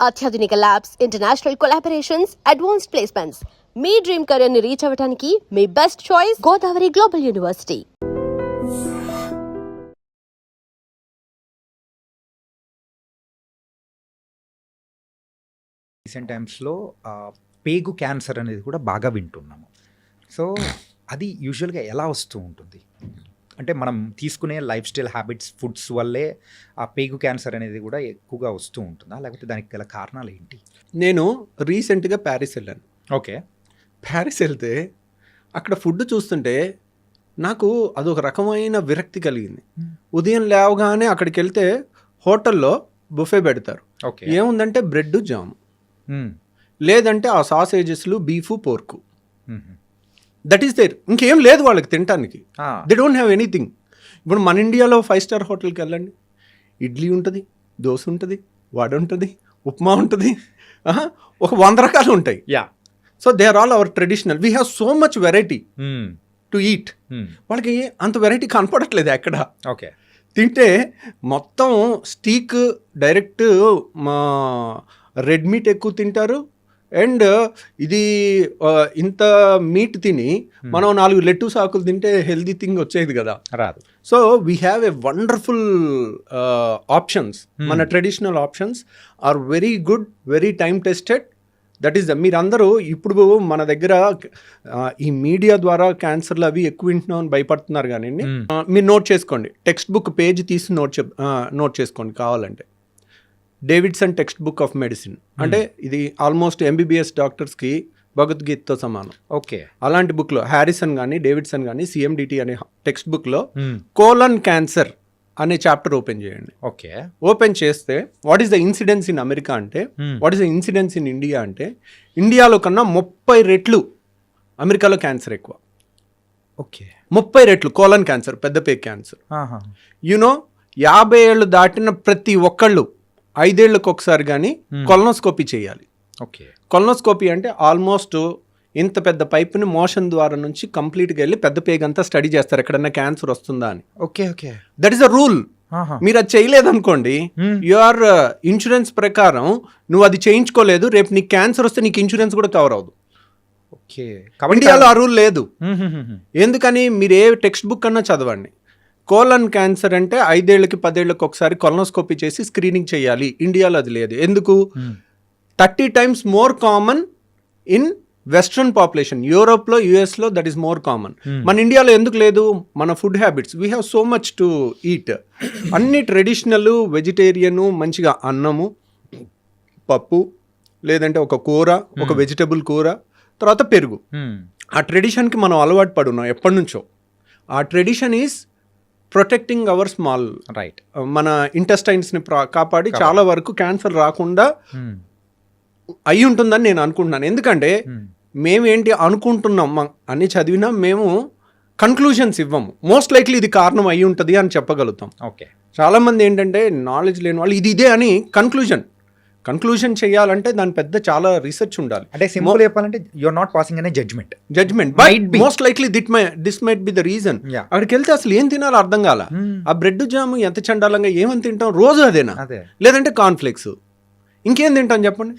అత్యాధునిక labs, international collaborations, advanced placements. మీ dream career ని రీచ్ అవ్వడానికి మీ best choice Godavari global university. Recent టైమ్స్లో పేగు క్యాన్సర్ అనేది కూడా బాగా వింటున్నాము. సో అది యూజువల్గా ఎలా వస్తూ ఉంటుంది అంటే మనం తీసుకునే లైఫ్ స్టైల్ హ్యాబిట్స్, ఫుడ్స్ వల్లే ఆ పేగు క్యాన్సర్ అనేది కూడా ఎక్కువగా వస్తూ ఉంటుందా, లేకపోతే దానికి గల కారణాలు ఏంటి? నేను రీసెంట్గా ప్యారిస్ వెళ్ళాను. ఓకే. ప్యారిస్ వెళ్తే అక్కడ ఫుడ్ చూస్తుంటే నాకు అదొక రకమైన విరక్తి కలిగింది. ఉదయం లేవగానే అక్కడికి వెళ్తే హోటల్లో బుఫే పెడతారు. ఓకే. ఏముందంటే బ్రెడ్, జాము, లేదంటే ఆ సాసేజెస్లు, beef, pork, that is there. ఇంకేం లేదు వాళ్ళకి తినడానికి. They don't have anything. ఇప్పుడు మన ఇండియాలో 5 స్టార్ హోటల్కి వెళ్ళండి, ఇడ్లీ ఉంటుంది, దోశ ఉంటుంది, వడ ఉంటుంది, ఉప్మా ఉంటుంది, ఒక 100 రకాలు ఉంటాయి. Yeah. So they are all our traditional. We have so much variety to eat. వాళ్ళకి అంత వెరైటీ కనపడట్లేదు ఎక్కడ. ఓకే. తింటే మొత్తం స్టీక్, డైరెక్ట్ మా రెడ్ మీట్ ఎక్కువ తింటారు. అండ్ ఇది ఇంత మీట్ తిని మనం 4 లెట్టూస్ ఆకులు తింటే హెల్దీ థింగ్ వచ్చేది కదా, రాదు. So we have a wonderful options. మన traditional options are very good, very time tested. That is మీరందరూ ఇప్పుడు మన దగ్గర ఈ మీడియా ద్వారా క్యాన్సర్లు అవి ఎక్కువ వింటున్నామని భయపడుతున్నారు. కానీ మీరు నోట్ చేసుకోండి, టెక్స్ట్ బుక్ పేజ్ తీసి నోట్ చేసుకోండి కావాలంటే. Davidson text book of medicine అంటే ఇది ఆల్మోస్ట్ MBBS డాక్టర్స్కి భగవద్గీతతో సమానం. ఓకే. అలాంటి బుక్లో హ్యారిసన్ కానీ, డేవిడ్సన్ కానీ, CMDT అనే టెక్స్ట్ బుక్లో కోలన్ క్యాన్సర్ అనే చాప్టర్ ఓపెన్ చేయండి. ఓకే. ఓపెన్ చేస్తే what is the incidence in America అంటే, what is the incidence in India అంటే, ఇండియాలో కన్నా 30 రెట్లు అమెరికాలో క్యాన్సర్ ఎక్కువ. ఓకే. 30 రెట్లు కోలన్ క్యాన్సర్, పెద్ద పేగు క్యాన్సర్. 50 ఏళ్ళు దాటిన ప్రతి ఒక్కళ్ళు 5 ఏళ్ళకి ఒకసారి కానీ కొలనోస్కోపీ చేయాలి. ఓకే. కొలనోస్కోపీ అంటే ఆల్మోస్ట్ ఇంత పెద్ద పైప్ని మోషన్ ద్వారా నుంచి కంప్లీట్గా వెళ్ళి పెద్ద పేగంతా స్టడీ చేస్తారు ఎక్కడన్నా క్యాన్సర్ వస్తుందా అని. Okay. Okay. That is a rule. మీరు అది చేయలేదనుకోండి, యువర్ ఇన్సూరెన్స్ ప్రకారం నువ్వు అది చేయించుకోలేదు, రేపు నీకు క్యాన్సర్ వస్తే నీకు ఇన్సూరెన్స్ కూడా కవర్ అవ్వదు. ఓకే. ఇండియాలో ఆ రూల్ లేదు. ఎందుకని? మీరు ఏ టెక్స్ట్ బుక్ అన్నా చదవండి. కోలన్ క్యాన్సర్ అంటే 5 ఏళ్ళకి 10 ఏళ్ళకి ఒకసారి కొలనోస్కోపీ చేసి స్క్రీనింగ్ చేయాలి. ఇండియాలో అది లేదు. ఎందుకు? 30 times more common in western population. యూరోప్లో, US లో దట్ ఈస్ మోర్ కామన్. మన ఇండియాలో ఎందుకు లేదు? మన food habits, we have so much to eat. అన్ని ట్రెడిషనల్, వెజిటేరియను, మంచిగా అన్నము, పప్పు, లేదంటే ఒక కూర, ఒక వెజిటబుల్ కూర, తర్వాత పెరుగు. ఆ ట్రెడిషన్కి మనం అలవాటు పడున్నాం ఎప్పటి నుంచో. ఆ tradition is protecting hour small right, మన ఇంటెస్టైన్స్ని కాపాడి చాలా వరకు క్యాన్సర్ రాకుండా అయి ఉంటుందని నేను అనుకుంటున్నాను. ఎందుకంటే మేమేంటి అనుకుంటున్నాం, అన్ని చదివినా మేము కన్క్లూషన్స్ ఇవ్వము. మోస్ట్ లైక్లీ ఇది కారణం అయి ఉంటుంది అని చెప్పగలుగుతాం. ఓకే. చాలామంది ఏంటంటే నాలెడ్జ్ లేని వాళ్ళు ఇదే అని కన్క్లూజన్ చేయాలంటే దాని పెద్ద చాలా రీసెర్చ్ ఉండాలి. అంటే సింపుల్ చెప్పాలంటే యు ఆర్ నాట్ పాసింగ్ అనే judgement but most likely this might be the reason. అక్కడికి వెళ్తే అసలు ఏం తినాలో అర్థం కాల. ఆ బ్రెడ్ జాము ఎంత చండాలంగా, ఏమని తింటాం రోజు అదేనా, లేదంటే కార్న్ఫ్లేక్స్, ఇంకేం తింటాం చెప్పండి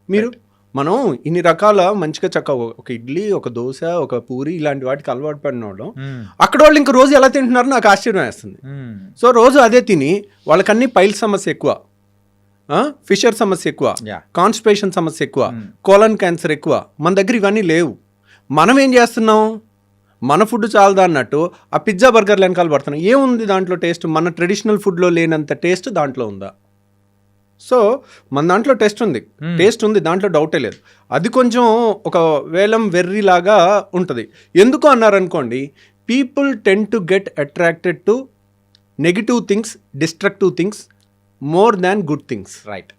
మీరు? మనం ఇన్ని రకాల మంచిగా చక్కగా ఒక ఇడ్లీ, ఒక దోశ, ఒక పూరి ఇలాంటి వాటికి అలవాటు పడిన వాళ్ళు అక్కడ వాళ్ళు ఇంక రోజు ఎలా తింటున్నారో నాకు ఆశ్చర్యం వేస్తుంది. సో రోజు అదే తిని వాళ్ళకన్నీ పైల్ సమస్య ఎక్కువ, ఫిషర్ సమస్య ఎక్కువ, కాన్స్టిపేషన్ సమస్య ఎక్కువ, కోలన్ క్యాన్సర్ ఎక్కువ. మన దగ్గర ఇవన్నీ లేవు. మనం ఏం చేస్తున్నాం? మన ఫుడ్ చాలదా అన్నట్టు ఆ పిజ్జా బర్గర్లు వెనకాల పడుతున్నాం. ఏముంది దాంట్లో టేస్ట్? మన ట్రెడిషనల్ ఫుడ్లో లేనంత టేస్ట్ దాంట్లో ఉందా? సో మన దాంట్లో టేస్ట్ ఉంది, దాంట్లో డౌటే లేదు. అది కొంచెం ఒక వేలం వెర్రిలాగా ఉంటుంది. ఎందుకు అన్నారనుకోండి, people ten to get attracted to negative things, destructive things more than good things. Right.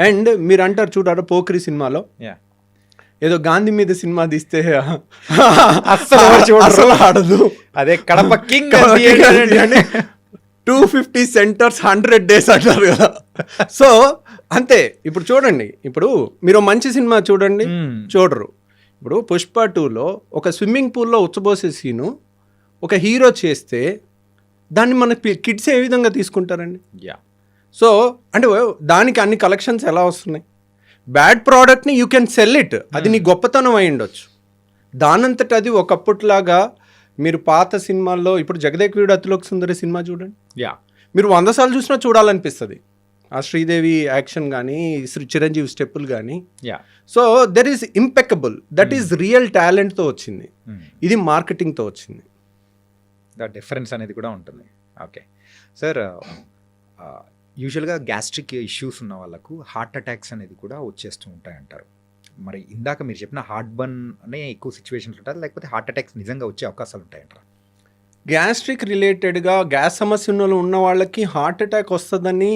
And మీరు అంటారు చూడారా పోక్రీ సినిమాలో, ఏదో గాంధీ మీద సినిమా తీస్తే అసలు ఆడదు, అదే కడప కింగ్ 250 centers 100 days అంటారు కదా. సో అంతే. ఇప్పుడు చూడండి, ఇప్పుడు మీరు మంచి సినిమా చూడండి, చూడరు. ఇప్పుడు పుష్ప 2లో ఒక స్విమ్మింగ్ పూల్లో ఉచ్చబోసే సీను ఒక హీరో చేస్తే దాన్ని మన కిడ్స్ ఏ విధంగా తీసుకుంటారండి? సో అంటే దానికి అన్ని కలెక్షన్స్ ఎలా వస్తున్నాయి? బ్యాడ్ ప్రోడక్ట్ని యూ కెన్ సెల్ ఇట్, అది నీ గొప్పతనం అయి ఉండొచ్చు. దానంతట అది ఒకప్పట్లాగా మీరు పాత సినిమాల్లో ఇప్పుడు జగదేకవీరుడు అతిలోక సుందరి సినిమా చూడండి, మీరు 100 సార్లు చూసినా చూడాలనిపిస్తుంది. ఆ శ్రీదేవి యాక్షన్ కానీ చిరంజీవి స్టెప్పులు కానీ. So there is impeccable, that is real టాలెంట్తో వచ్చింది. ఇది మార్కెటింగ్తో వచ్చింది. ద డిఫరెన్స్ అనేది కూడా ఉంటుంది. ఓకే సార్, యూజువల్గా గ్యాస్ట్రిక్ ఇష్యూస్ ఉన్న వాళ్ళకు హార్ట్ అటాక్స్ అనేది కూడా వచ్చేస్తూ ఉంటాయంటారు. మరి ఇందాక మీరు చెప్పిన హార్ట్ బర్న్ అనే ఎక్కువ సిచ్యువేషన్స్ ఉంటారు, లేకపోతే హార్ట్ అటాక్స్ నిజంగా వచ్చే అవకాశాలు ఉంటాయంటారా? గ్యాస్ట్రిక్ రిలేటెడ్గా గ్యాస్ సమస్య ఉన్న వాళ్ళకి హార్ట్ అటాక్ వస్తుందని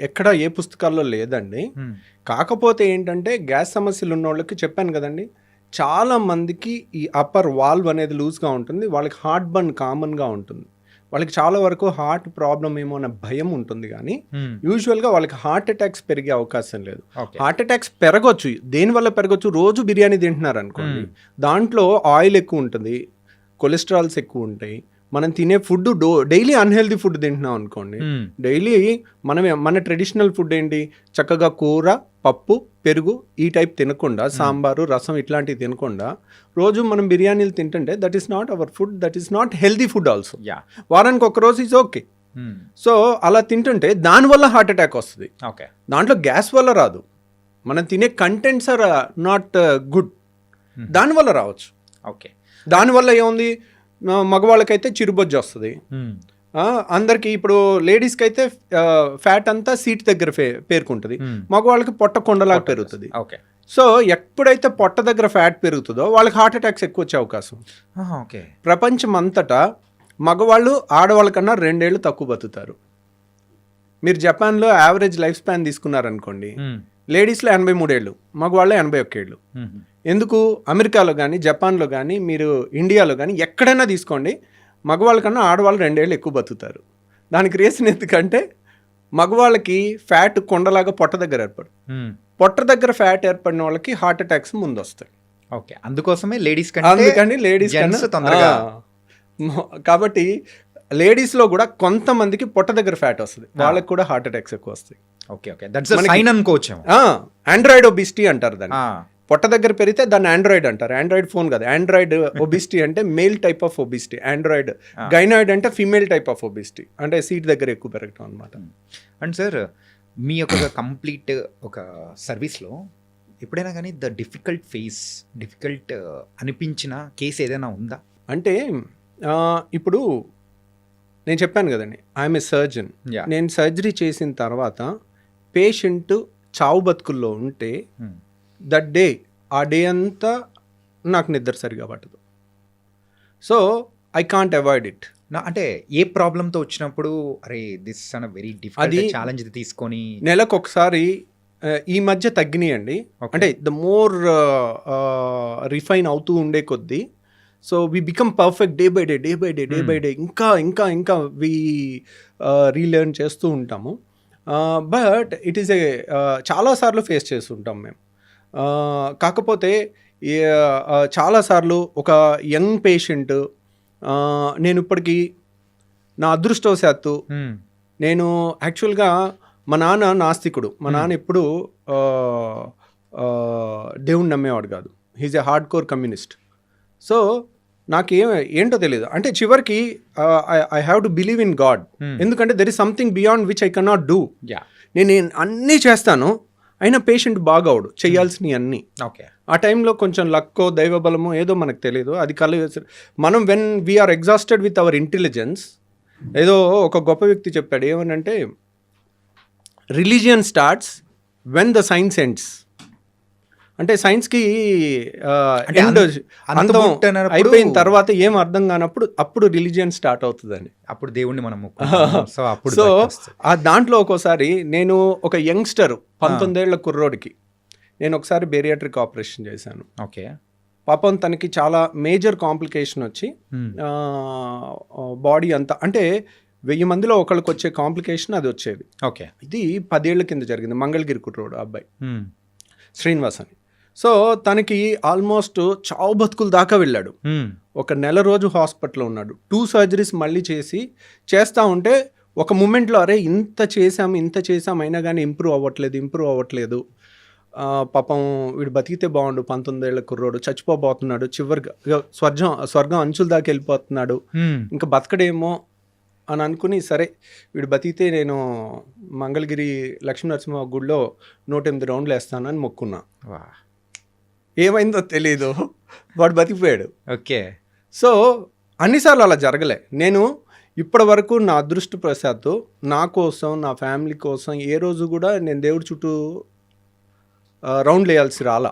ఎక్కడ ఏ పుస్తకాల్లో లేదండి. కాకపోతే ఏంటంటే గ్యాస్ సమస్యలు ఉన్న వాళ్ళకి చెప్పాను కదండి, చాలా మందికి ఈ అప్పర్ వాల్వ్ అనేది లూజ్గా ఉంటుంది, వాళ్ళకి హార్ట్ బర్న్ కామన్గా ఉంటుంది. వాళ్ళకి చాలా వరకు హార్ట్ ప్రాబ్లం ఏమో అనే భయం ఉంటుంది, కానీ యూజువల్గా వాళ్ళకి హార్ట్ అటాక్స్ పెరిగే అవకాశం లేదు. హార్ట్ అటాక్స్ పెరగొచ్చు, దేనివల్ల పెరగొచ్చు? రోజు బిర్యానీ తింటున్నారు అనుకోండి, దాంట్లో ఆయిల్ ఎక్కువ ఉంటుంది, కొలెస్ట్రాల్స్ ఎక్కువ ఉంటాయి. మనం తినే ఫుడ్ డైలీ అన్హెల్దీ ఫుడ్ తింటున్నాం అనుకోండి, డైలీ మన ట్రెడిషనల్ ఫుడ్ ఏంటి? చక్కగా కూర, పప్పు, పెరుగు ఈ టైప్ తినకుండా, సాంబారు, రసం ఇట్లాంటివి తినకుండా రోజు మనం బిర్యానీలు తింటుంటే that is not our food, that is not healthy food also. వారానికి ఒక రోజు ఈజ్ ఓకే. సో అలా తింటుంటే దానివల్ల హార్ట్ అటాక్ వస్తుంది. దాంట్లో గ్యాస్ వల్ల రాదు, మనం తినే కంటెంట్స్ ఆర్ నాట్ గుడ్, దానివల్ల రావచ్చు. ఓకే, దానివల్ల ఏముంది? మగవాళ్ళకైతే చిరుబొజ్జు వస్తుంది, అందరికి. ఇప్పుడు లేడీస్కి అయితే ఫ్యాట్ అంతా సీట్ దగ్గర పేరుకుంటుంది, మగవాళ్ళకి పొట్ట కొండలాగా పెరుగుతుంది. సో ఎప్పుడైతే పొట్ట దగ్గర ఫ్యాట్ పెరుగుతుందో వాళ్ళకి హార్ట్ అటాక్స్ ఎక్కువ వచ్చే అవకాశం. ప్రపంచం అంతటా మగవాళ్ళు ఆడవాళ్ళ కన్నా 2 ఏళ్ళు తక్కువ బతుకుతారు. మీరు జపాన్లో యావరేజ్ లైఫ్ స్పాన్ తీసుకున్నారనుకోండి, లేడీస్లో 83 ఏళ్ళు, మగవాళ్ళు 81 ఏళ్ళు. ఎందుకు? అమెరికాలో కానీ జపాన్లో కానీ మీరు ఇండియాలో కానీ ఎక్కడైనా తీసుకోండి, మగవాళ్ళ కన్నా ఆడవాళ్ళు 2 ఏళ్ళు ఎక్కువ బతుకుతారు. దానికి రీజన్ ఎందుకంటే మగవాళ్ళకి ఫ్యాట్ కొండలాగా పొట్ట దగ్గర ఏర్పడు, పొట్ట దగ్గర ఫ్యాట్ ఏర్పడిన వాళ్ళకి హార్ట్ అటాక్స్ ముందు వస్తాయి. ఓకే, అందుకోసమే లేడీస్ తొందరగా. కాబట్టి లేడీస్లో కూడా కొంతమందికి పొట్ట దగ్గర ఫ్యాట్ వస్తుంది, వాళ్ళకి కూడా హార్ట్ అటాక్స్ ఎక్కువ వస్తాయి. Okay okay, that's the sign అనుకోవచ్చు. ఆండ్రాయిడ్ ఒబిసిటీ అంటారు దాన్ని. పొట్ట దగ్గర పెరిగితే దాన్ని ఆండ్రాయిడ్ అంటారు. ఆండ్రాయిడ్ ఫోన్ కాదు, ఆండ్రాయిడ్ ఒబిసిటీ అంటే male type of obesity. Android gynoid అంటే ఫీమేల్ టైప్ ఆఫ్ ఒబిసిటీ, అంటే సీట్ దగ్గర ఎక్కువ పెరగటం అనమాట. అండ్ సార్, మీ యొక్క కంప్లీట్ ఒక సర్వీస్లో ఎప్పుడైనా కానీ డిఫికల్ట్ అనిపించిన కేసు ఏదైనా ఉందా? అంటే ఇప్పుడు నేను చెప్పాను కదండి, ఐఎమ్ ఏ సర్జన్. నేను సర్జరీ చేసిన తర్వాత పేషెంట్ చావు బతుకుల్లో ఉంటే దట్ డే, ఆ డే అంతా నాకు నిద్ర సరిగా పట్టదు. So I can't avoid it. అంటే ఏ ప్రాబ్లంతో వచ్చినప్పుడు అరే this an very difficult challenge తీసుకొని నెలకు ఒకసారి ఈ మధ్య తగ్గినాయండి. అంటే ద మోర్ రిఫైన్ అవుతూ ఉండే కొద్దీ, so we become perfect day by day, ఇంకా ఇంకా ఇంకా వీ రీలెర్న్ చేస్తూ ఉంటాము. బట్ ఇట్ ఈస్ చాలాసార్లు ఫేస్ చేస్తుంటాం మేము. కాకపోతే చాలాసార్లు ఒక యంగ్ పేషెంట్, నేను ఇప్పటికీ నా అదృష్టవశాత్తు, నేను యాక్చువల్గా మా నాన్న నాస్తికుడు. మా నాన్న ఎప్పుడు దేవుణ్ణి నమ్మేవాడు కాదు. He's a hard core communist. So ఏంటో తెలియదు, అంటే చివరికి I have to believe in God. ఎందుకంటే there is something beyond which I cannot do. నేను అన్నీ చేస్తాను, అయినా పేషెంట్ బాగవుడు, చేయాల్సినవి అన్నీ. ఆ టైంలో కొంచెం లక్కో దైవబలమో ఏదో మనకు తెలియదు. అది మనం when we are exhausted with our intelligence. ఏదో ఒక గొప్ప వ్యక్తి చెప్పాడు, ఏమనంటే religion starts when the science ends. అంటే సైన్స్కి అయిపోయిన తర్వాత ఏం అర్థం కానప్పుడు అప్పుడు రిలీజియన్ స్టార్ట్ అవుతుందని, అప్పుడు దేవుణ్ణి మనం. సో ఆ దాంట్లో ఒక్కోసారి నేను ఒక యంగ్స్టర్ 19 ఏళ్ల కుర్రోడికి నేను ఒకసారి బేరియాట్రిక్ ఆపరేషన్ చేశాను. ఓకే, పాపం తనకి చాలా మేజర్ కాంప్లికేషన్ వచ్చి బాడీ అంతా, అంటే 1000 మందిలో ఒకళ్ళకి వచ్చే కాంప్లికేషన్ అది వచ్చేది. ఓకే, ఇది 10 ఏళ్ల కింద జరిగింది. మంగళగిరి కుర్రోడు అబ్బాయి శ్రీనివాస్ అని. సో తనకి ఆల్మోస్ట్ చావు బతుకుల దాకా వెళ్ళాడు. ఒక నెల రోజు హాస్పిటల్లో ఉన్నాడు. 2 సర్జరీస్ మళ్ళీ చేస్తా ఉంటే ఒక మూమెంట్లో అరే ఇంత చేసాం అయినా కానీ ఇంప్రూవ్ అవ్వట్లేదు. పాపం వీడు బతికితే బాగుండు, 19 ఏళ్ల కుర్రోడు చచ్చిపోబోతున్నాడు, చివరిగా స్వర్గం అంచుల దాకా వెళ్ళిపోతున్నాడు, ఇంకా బతకడేమో అని అనుకుని సరే వీడు బతికితే నేను మంగళగిరి లక్ష్మీనరసింహ గుడిలో 108 రౌండ్లు వేస్తానని మొక్కున్నా. ఏమైందో తెలీదు, వాడు బతికిపోయాడు. ఓకే. సో అన్నిసార్లు అలా జరగలే. నేను ఇప్పటి వరకు నా అదృష్టవశాత్తు నా కోసం, నా ఫ్యామిలీ కోసం ఏ రోజు కూడా నేను దేవుడి చుట్టూ రౌండ్లు వేయాల్సి రాలా.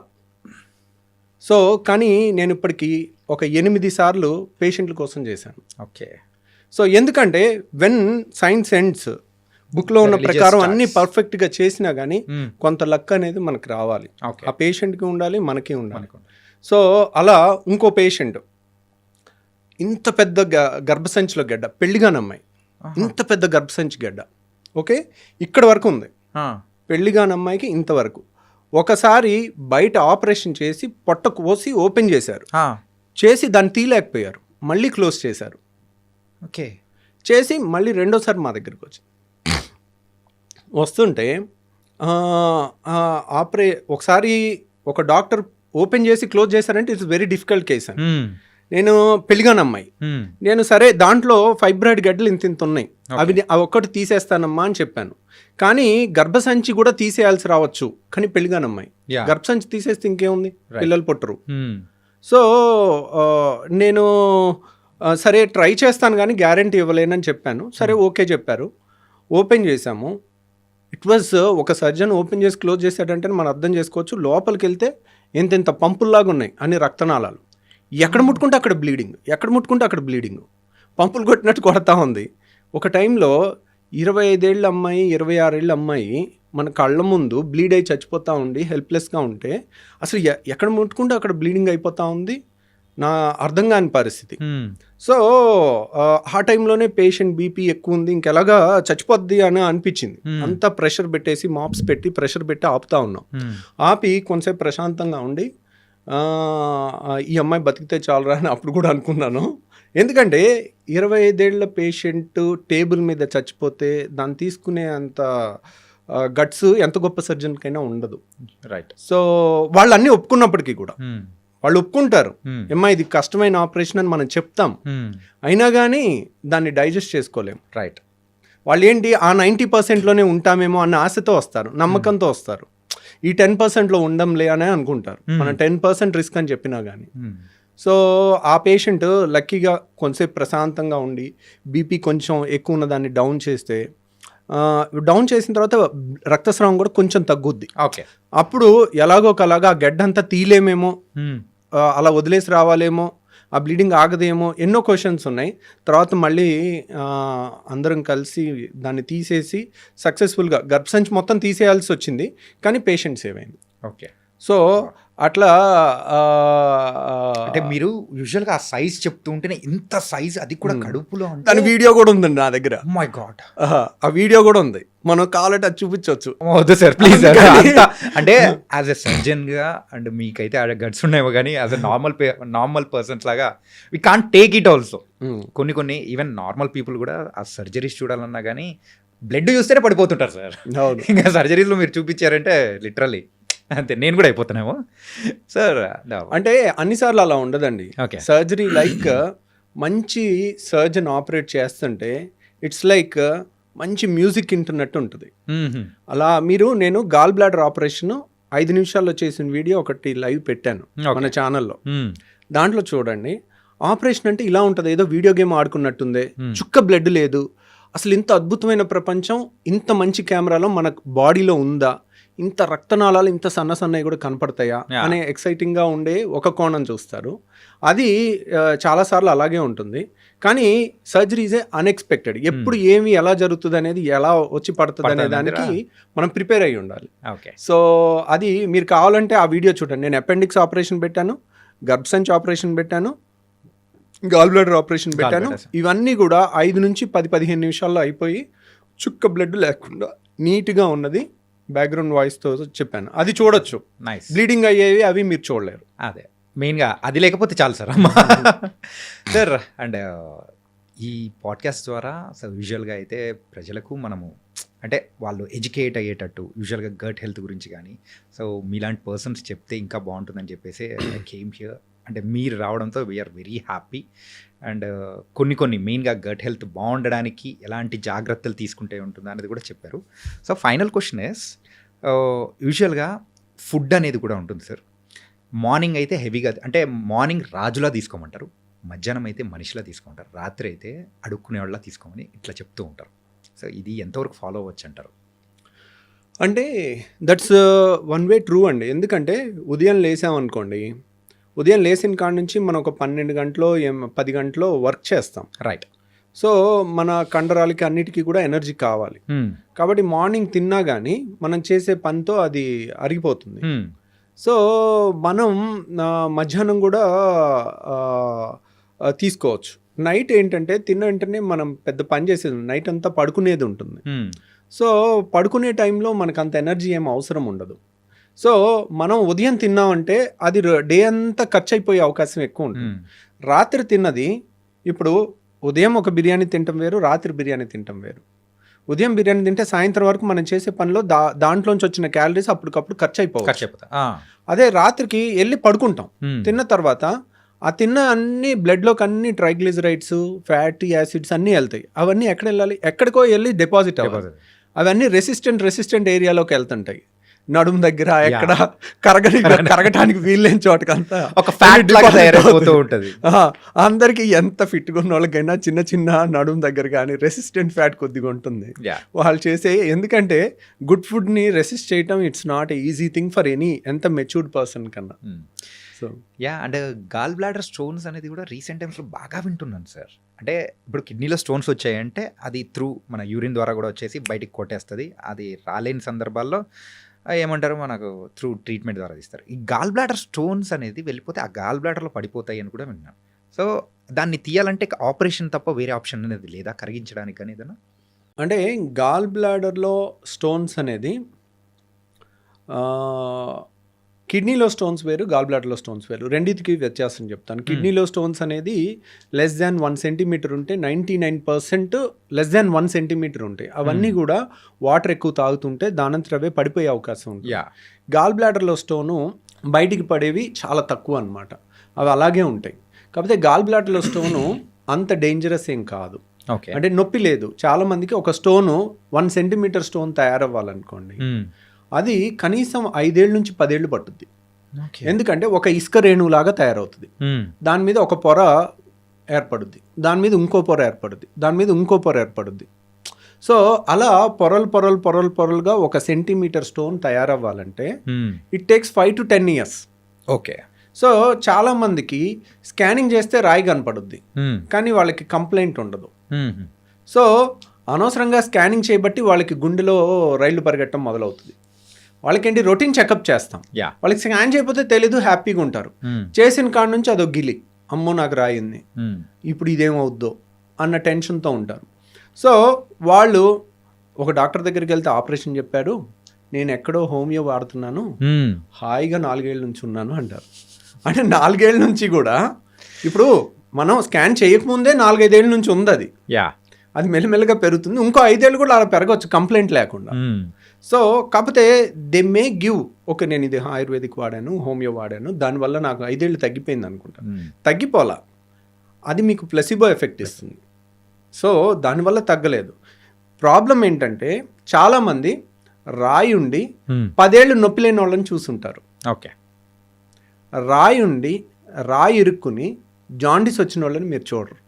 సో కానీ నేను ఇప్పటికీ ఒక 8 సార్లు పేషెంట్ల కోసం చేశాను. ఓకే. సో ఎందుకంటే వెన్ సైన్స్ ఎండ్స్, బుక్లో ఉన్న ప్రకారం అన్ని పర్ఫెక్ట్గా చేసినా కానీ కొంత లక్ అనేది మనకు రావాలి. ఆ పేషెంట్కి ఉండాలి, మనకి ఉండాలి. సో అలా ఇంకో పేషెంట్ ఇంత పెద్ద గర్భసంచిలో గడ్డ, పెళ్లిగాని అమ్మాయి, ఇంత పెద్ద గర్భసంచి గడ్డ, ఓకే, ఇక్కడ వరకు ఉంది. పెళ్లిగాని అమ్మాయికి ఇంతవరకు. ఒకసారి బయట ఆపరేషన్ చేసి పొట్ట కోసి ఓపెన్ చేశారు, చేసి దాన్ని తీయలేకపోయారు, మళ్ళీ క్లోజ్ చేశారు. ఓకే. చేసి మళ్ళీ రెండోసారి మా దగ్గరికి వచ్చింది. వస్తుంటే ఒకసారి ఒక డాక్టర్ ఓపెన్ చేసి క్లోజ్ చేశారంటే ఇట్స్ వెరీ డిఫికల్ట్ కేస్ అని. నేను పెళ్లిగాని అమ్మాయి, నేను సరే దాంట్లో ఫైబ్రాయిడ్ గడ్డలు ఇంత ఉన్నాయి, అవి ఒక్కటి తీసేస్తానమ్మా అని చెప్పాను. కానీ గర్భసంచి కూడా తీసేయాల్సి రావచ్చు, కానీ పెళ్లిగాని అమ్మాయి గర్భసంచి తీసేస్తే ఇంకేముంది, పిల్లలు పుట్టరు. సో నేను సరే ట్రై చేస్తాను కానీ గ్యారంటీ ఇవ్వలేనని చెప్పాను. సరే ఓకే చెప్పారు, ఓపెన్ చేశాము. ఇట్ వాజ్ ఒక సర్జన్ ఓపెన్ చేసి క్లోజ్ చేశాడంటే మనం అర్థం చేసుకోవచ్చు, లోపలికి వెళ్తే ఎంత పంపుల్లాగా ఉన్నాయి అన్ని రక్తనాళాలు, ఎక్కడ ముట్టుకుంటే అక్కడ బ్లీడింగ్, పంపులు కొట్టినట్టు కొడతా ఉంది. ఒక టైంలో 25 ఏళ్ళ అమ్మాయి, 26 ఏళ్ళ అమ్మాయి మన కళ్ళ ముందు బ్లీడ్ అయి చచ్చిపోతూ ఉండి హెల్ప్లెస్గా ఉంటే అసలు ఎక్కడ ముట్టుకుంటే అక్కడ బ్లీడింగ్ అయిపోతూ ఉంది, నా అర్థం కాని పరిస్థితి. సో ఆ టైంలోనే పేషెంట్ బీపీ ఎక్కువ ఉంది, ఇంకెలాగా చచ్చిపోద్ది అని అనిపించింది. అంతా ప్రెషర్ పెట్టేసి మాప్స్ పెట్టి ప్రెషర్ పెట్టి ఆపుతా ఉన్నాం. ఆపి కొంతసేపు ప్రశాంతంగా ఉండి ఈ అమ్మాయి బతికితే చాలరా అని అప్పుడు కూడా అనుకున్నాను. ఎందుకంటే 25 ఏళ్ల పేషెంట్ టేబుల్ మీద చచ్చిపోతే దాన్ని తీసుకునే అంత గట్స్ ఎంత గొప్ప సర్జన్కైనా ఉండదు. రైట్. సో వాళ్ళు అన్నీ ఒప్పుకున్నప్పటికీ కూడా వాళ్ళు ఒప్పుకుంటారు, అమ్మా ఇది కష్టమైన ఆపరేషన్ అని మనం చెప్తాం, అయినా కానీ దాన్ని డైజెస్ట్ చేసుకోలేము. రైట్. వాళ్ళు ఏంటి ఆ 90%లోనే ఉంటామేమో అన్న ఆశతో వస్తారు, నమ్మకంతో వస్తారు. ఈ 10%లో ఉండంలే అని అనుకుంటారు, మనం 10% రిస్క్ అని చెప్పినా కానీ. సో ఆ పేషెంట్ లక్కీగా కొంతసేపు ప్రశాంతంగా ఉండి బీపీ కొంచెం ఎక్కువ ఉన్న దాన్ని డౌన్ చేసిన తర్వాత రక్తస్రావం కూడా కొంచెం తగ్గుద్ది. ఓకే. అప్పుడు ఎలాగో ఒకలాగా ఆ గడ్డ అంతా తీలేమేమో, అలా వదిలేసి రావాలేమో, ఆ బ్లీడింగ్ ఆగదేమో, ఎన్నో క్వశ్చన్స్ ఉన్నాయి. తర్వాత మళ్ళీ అందరం కలిసి దాన్ని తీసేసి సక్సెస్ఫుల్గా గర్భసంచి మొత్తం తీసేయాల్సి వచ్చింది, కానీ పేషెంట్ సేవ్ అయింది. ఓకే. సో అట్లా అంటే మీరు యూజువల్గా ఆ సైజ్ చెప్తూ ఉంటేనే ఇంత సైజ్, అది కూడా కడుపులో, దాని వీడియో కూడా ఉందండి నా దగ్గర. మై గాడ్, ఆ వీడియో కూడా ఉంది, మనం కావాలంటే అది చూపించవచ్చు. వద్దు సార్ ప్లీజ్. అంటే యాజ్ ఎ సర్జన్గా అండ్ మీకైతే ఆ గట్స్ ఉన్నాయేమో, కానీ యాజ్ ఎ నార్మల్ పర్సన్స్ లాగా we can't take it also. కొన్ని ఈవెన్ నార్మల్ పీపుల్ కూడా ఆ సర్జరీస్ చూడాలన్నా కానీ బ్లడ్ చూస్తేనే పడిపోతుంటారు సార్. ఇంకా సర్జరీస్లో మీరు చూపించారంటే లిటరలీ అంతే, నేను కూడా అయిపోతున్నామో సార్. అంటే అన్నిసార్లు అలా ఉండదండి. సర్జరీ లైక్ మంచి సర్జన్ ఆపరేట్ చేస్తుంటే ఇట్స్ లైక్ మంచి మ్యూజిక్ వింటున్నట్టు ఉంటుంది. అలా నేను గాల్ బ్లాడర్ ఆపరేషన్ 5 నిమిషాల్లో చేసిన వీడియో ఒకటి లైవ్ పెట్టాను మన ఛానల్లో, దాంట్లో చూడండి. ఆపరేషన్ అంటే ఇలా ఉంటుంది, ఏదో వీడియో గేమ్ ఆడుకున్నట్టుంది, చుక్క బ్లడ్ లేదు, అసలు ఇంత అద్భుతమైన ప్రపంచం ఇంత మంచి కెమెరాలో మన బాడీలో ఉందా, ఇంత రక్తనాళాలు ఇంత సన్నవి కూడా కనపడతాయా అనే ఎక్సైటింగ్గా ఉండే ఒక కోణం చూస్తారు. అది చాలాసార్లు అలాగే ఉంటుంది. కానీ సర్జరీ ఈజ్ అన్ఎక్స్పెక్టెడ్, ఎప్పుడు ఏమి ఎలా జరుగుతుంది అనేది, ఎలా వచ్చి పడుతుంది అనే దానికి మనం ప్రిపేర్ అయ్యి ఉండాలి. సో అది మీరు కావాలంటే ఆ వీడియో చూడండి. నేను అపెండిక్స్ ఆపరేషన్ పెట్టాను, గర్భసంచి ఆపరేషన్ పెట్టాను, గాల్ బ్లాడర్ ఆపరేషన్ పెట్టాను. ఇవన్నీ కూడా 5 నుంచి 10-15 నిమిషాల్లో అయిపోయి చుక్క బ్లడ్ లేకుండా నీట్గా ఉన్నది బ్యాక్గ్రౌండ్ వాయిస్తో చెప్పాను. అది చూడొచ్చు. బ్లీడింగ్ అయ్యేవి అవి మీరు చూడలేరు. అదే మెయిన్గా అది లేకపోతే చాలు సార్. సార్ అండ్ ఈ పాడ్కాస్ట్ ద్వారా అసలు యూజువల్గా అయితే ప్రజలకు మనము అంటే వాళ్ళు ఎడ్యుకేట్ అయ్యేటట్టు యూజువల్గా గట్ హెల్త్ గురించి కానీ సో మీలాంటి పర్సన్స్ చెప్తే ఇంకా బాగుంటుందని చెప్పేసి ఐ కేమ్ హియర్. అంటే మీరు రావడంతో వీఆర్ వెరీ హ్యాపీ. అండ్ కొన్ని మెయిన్గా గట్ హెల్త్ బాగుండడానికి ఎలాంటి జాగ్రత్తలు తీసుకుంటే ఉంటుందా అనేది కూడా చెప్పారు. సో ఫైనల్ క్వశ్చన్ ఇస్ యూజువల్గా ఫుడ్ అనేది కూడా ఉంటుంది సార్. మార్నింగ్ అయితే హెవీగా అంటే మార్నింగ్ రాజులా తీసుకోమంటారు, మధ్యాహ్నం అయితే మనిషిలా తీసుకుంటారు, రాత్రి అయితే అడుక్కునే వాళ్ళ తీసుకోమని ఇట్లా చెప్తూ ఉంటారు. సో ఇది ఎంతవరకు ఫాలో అవ్వచ్చు అంటారు? అంటే దట్స్ వన్ వే ట్రూ అండి. ఎందుకంటే ఉదయం లేసామనుకోండి, ఉదయం లేచిన కాడ నుంచి మనం ఒక 12 గంటలో 10 గంటలో వర్క్ చేస్తాం, రైట్. సో మన కండరాలకి అన్నిటికీ కూడా ఎనర్జీ కావాలి. కాబట్టి మార్నింగ్ తిన్నా కానీ మనం చేసే పనితో అది అరిగిపోతుంది. సో మనం మధ్యాహ్నం కూడా తీసుకోవచ్చు. నైట్ ఏంటంటే తిన్న వెంటనే మనం పెద్ద పని చేసేది, నైట్ అంతా పడుకునేది ఉంటుంది. సో పడుకునే టైంలో మనకు అంత ఎనర్జీ ఏం అవసరం ఉండదు. సో మనం ఉదయం తిన్నామంటే అది డే అంతా ఖర్చు అయిపోయే అవకాశం ఎక్కువ ఉంటుంది. రాత్రి తిన్నది, ఇప్పుడు ఉదయం ఒక బిర్యానీ తినటం వేరు, రాత్రి బిర్యానీ తినటం వేరు. ఉదయం బిర్యానీ తింటే సాయంత్రం వరకు మనం చేసే పనిలో దాంట్లోంచి వచ్చిన క్యాలరీస్ అప్పటికప్పుడు ఖర్చు అయిపోవచ్చు. అదే రాత్రికి వెళ్ళి పడుకుంటాం, తిన్న తర్వాత ఆ తిన్న అన్ని బ్లడ్లోకి అన్ని ట్రైగ్లిజరైడ్స్, ఫ్యాటీ యాసిడ్స్ అన్నీ వెళ్తాయి. అవన్నీ ఎక్కడ వెళ్ళాలి? ఎక్కడికో వెళ్ళి డిపాజిట్ అవ్వాలి. అవన్నీ రెసిస్టెంట్ ఏరియాలోకి వెళ్తుంటాయి, నడుము దగ్గర ఎక్కడ కరగటానికి వీల్లేని చోటకంతా ఒక ఫ్యాట్ లాగా తయారైపోతూ ఉంటుంది. అందరికి ఎంత ఫిట్గా ఉన్న వాళ్ళకైనా చిన్న చిన్న నడుము దగ్గర కానీ రెసిస్టెంట్ ఫ్యాట్ కొద్దిగా ఉంటుంది వాళ్ళు చేసే. ఎందుకంటే గుడ్ ఫుడ్ని రెసిస్ట్ చేయటం it's not easy thing for any ఎంత మెచ్యూర్డ్ పర్సన్ కన్నా. So and gall bladder stones అనేది కూడా రీసెంట్ టైమ్స్లో బాగా వింటున్నాను సార్. అంటే ఇప్పుడు కిడ్నీలో స్టోన్స్ వచ్చాయంటే అది త్రూ మన యూరిన్ ద్వారా కూడా వచ్చేసి బయటికి కొట్టేస్తుంది. అది రాలేని సందర్భాల్లో ఏమంటారు మనకు త్రూ ట్రీట్మెంట్ ద్వారా తీస్తారు. ఈ గాల్ బ్లాడర్ స్టోన్స్ అనేది వెళ్ళిపోతే ఆ గాల్ బ్లాడర్లో పడిపోతాయి అని కూడా విన్నాను. సో దాన్ని తీయాలంటే ఆపరేషన్ తప్ప వేరే ఆప్షన్ అనేది లేదా కరిగించడానికి కానీ ఏదైనా? అంటే గాల్ బ్లాడర్లో స్టోన్స్ అనేది కిడ్నీలో స్టోన్స్ వేరు, గాల్ బ్లాడర్లో స్టోన్స్ వేరు. రెండింటికి వ్యత్యాసం చెప్తాను. కిడ్నీలో స్టోన్స్ అనేది లెస్ దాన్ 1 సెంటీమీటర్ ఉంటే 99% లెస్ దాన్ 1 సెంటీమీటర్ ఉంటాయి. అవన్నీ కూడా వాటర్ ఎక్కువ తాగుతుంటే దానంతరవే పడిపోయే అవకాశం ఉంటుంది. గాల్ బ్లాడర్లో స్టోను బయటికి పడేవి చాలా తక్కువ అన్నమాట, అవి అలాగే ఉంటాయి. కాకపోతే గాల్ బ్లాడర్లో స్టోను అంత డేంజరస్ ఏం కాదు. అంటే నొప్పి లేదు. చాలా మందికి ఒక స్టోను 1 సెంటీమీటర్ స్టోన్ తయారవ్వాలనుకోండి, అది కనీసం 5 ఏళ్ళ నుంచి 10 ఏళ్ళు పట్టుద్ది. ఎందుకంటే ఒక ఇసుక రేణువులాగా తయారవుతుంది. దాని మీద ఒక పొర ఏర్పడుద్ది, దాని మీద ఇంకో పొర ఏర్పడుద్ది, దాని మీద ఇంకో పొర ఏర్పడుద్ది. సో అలా పొరలుగా 1 సెంటీమీటర్ స్టోన్ తయారవ్వాలంటే it takes 5 to 10 years. Okay. So చాలా మందికి స్కానింగ్ చేస్తే రాయి కనపడుద్ది, కానీ వాళ్ళకి కంప్లైంట్ ఉండదు. సో అనవసరంగా స్కానింగ్ చేయబట్టి వాళ్ళకి గుండెలో రైళ్లు పరిగెట్టడం మొదలవుతుంది. వాళ్ళకేంటి రొటీన్ చెకప్ చేస్తాం, వాళ్ళకి స్కాన్ చేయకపోతే తెలీదు, హ్యాపీగా ఉంటారు. చేసిన కాడ నుంచి అదో గిలి, అమ్మో నాకు రాయింది, ఇప్పుడు ఇదేమవుద్దో అన్న టెన్షన్తో ఉంటారు. సో వాళ్ళు ఒక డాక్టర్ దగ్గరికి వెళ్తే ఆపరేషన్ చెప్పారు, నేను ఎక్కడో హోమియో వాడుతున్నాను, హాయిగా 4 ఏళ్ళ నుంచి ఉన్నాను అంటారు. అంటే 4 ఏళ్ళ నుంచి కూడా ఇప్పుడు మనం స్కాన్ చేయకముందే 4-5 ఏళ్ళ నుంచి ఉంది అది. అది మెల్లమెల్లగా పెరుగుతుంది. ఇంకో 5 ఏళ్ళు కూడా అలా పెరగవచ్చు కంప్లైంట్ లేకుండా. సో కాకపోతే దే మే గివ్, ఓకే నేను ఇది ఆయుర్వేదిక్ వాడాను, హోమియో వాడాను, దానివల్ల నాకు 5 ఏళ్ళు తగ్గిపోయింది అనుకుంటాను. తగ్గిపోలా, అది మీకు ప్లసిబో ఎఫెక్ట్ ఇస్తుంది. సో దానివల్ల తగ్గలేదు. ప్రాబ్లం ఏంటంటే చాలామంది రాయి ఉండి 10 ఏళ్ళు నొప్పి లేని వాళ్ళని చూసుంటారు. ఓకే. రాయి ఉండి రాయి ఇరుక్కుని జాండిస్ వచ్చిన వాళ్ళని మీరు చూడరు.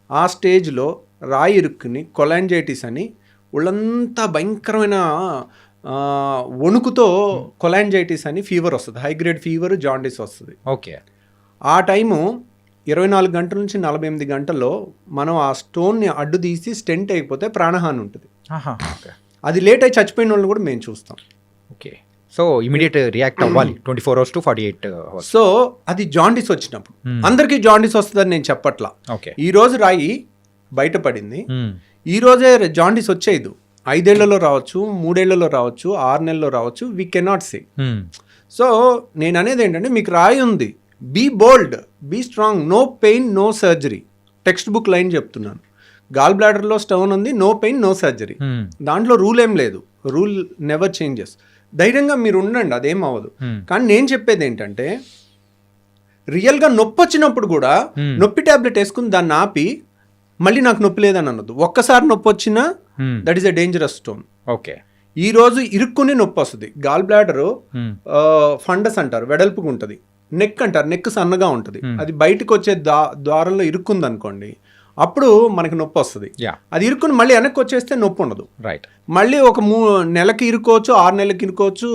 ఆ స్టేజ్లో రాయి ఇరుక్కుని కొలాంజైటిస్ అని ఒళ్ళంతా భయంకరమైన వణుకుతో కొలాంజైటిస్ అని ఫీవర్ వస్తుంది, హై గ్రేడ్ ఫీవర్, జాండిస్ వస్తుంది. ఓకే. ఆ టైము 24 గంటల నుంచి 48 గంటల్లో మనం ఆ స్టోన్ని అడ్డు తీసి స్టెంట్ అయిపోతే ప్రాణహాని ఉంటుంది. అది లేట్ అయి చచ్చిపోయిన వాళ్ళని కూడా మేము చూస్తాం. ఓకే. సో ఇమీడియట్ రియాక్ట్ అవ్వాలి 24 hours to 48 hours. సో అది జాండిస్ వచ్చినప్పుడు. అందరికీ జాండిస్ వస్తుందని నేను చెప్పట్లా. ఈ రోజు రాయి బయటపడింది, ఈ రోజే జాండిస్ వచ్చేది. 5 ఏళ్లలో రావచ్చు, 3 ఏళ్లలో రావచ్చు, 6 నెలల్లో రావచ్చు, వీ కెనాట్ సే. సో నేను అనేది ఏంటంటే మీకు రాయి ఉంది, be bold, be strong, no pain, no surgery. Textbook line చెప్తున్నాను. గాల్ బ్లాడర్లో స్టోన్ ఉంది, నో పెయిన్ నో సర్జరీ. దాంట్లో రూల్ ఏం లేదు, రూల్ నెవర్ చేంజెస్. ధైర్యంగా మీరు ఉండండి, అదేం అవ్వదు. కానీ నేను చెప్పేది ఏంటంటే రియల్గా నొప్పి వచ్చినప్పుడు కూడా నొప్పి ట్యాబ్లెట్ వేసుకుని దాన్ని ఆపి మళ్ళీ నాకు నొప్పి లేదని అనొద్దు. ఒక్కసారి నొప్పి వచ్చినా that is a dangerous stone. Okay, ఈ రోజు ఇరుక్కుని నొప్పి వస్తుంది. గాల్ బ్లాడర్ ఫండస్ అంటారు, వెడల్పుగా ఉంటుంది. నెక్ అంటారు, నెక్ సన్నగా ఉంటుంది. అది బయటకు వచ్చే ద్వారంలో ఇరుక్కుంది అనుకోండి, అప్పుడు మనకి నొప్పి వస్తుంది. అది ఇరుక్కుని మళ్ళీ వెనక్కి వచ్చేస్తే నొప్పి ఉండదు. రైట్. మళ్ళీ ఒక 3 నెలలకి ఇరుకోవచ్చు, 6 నెలలకి ఇరుకోవచ్చు.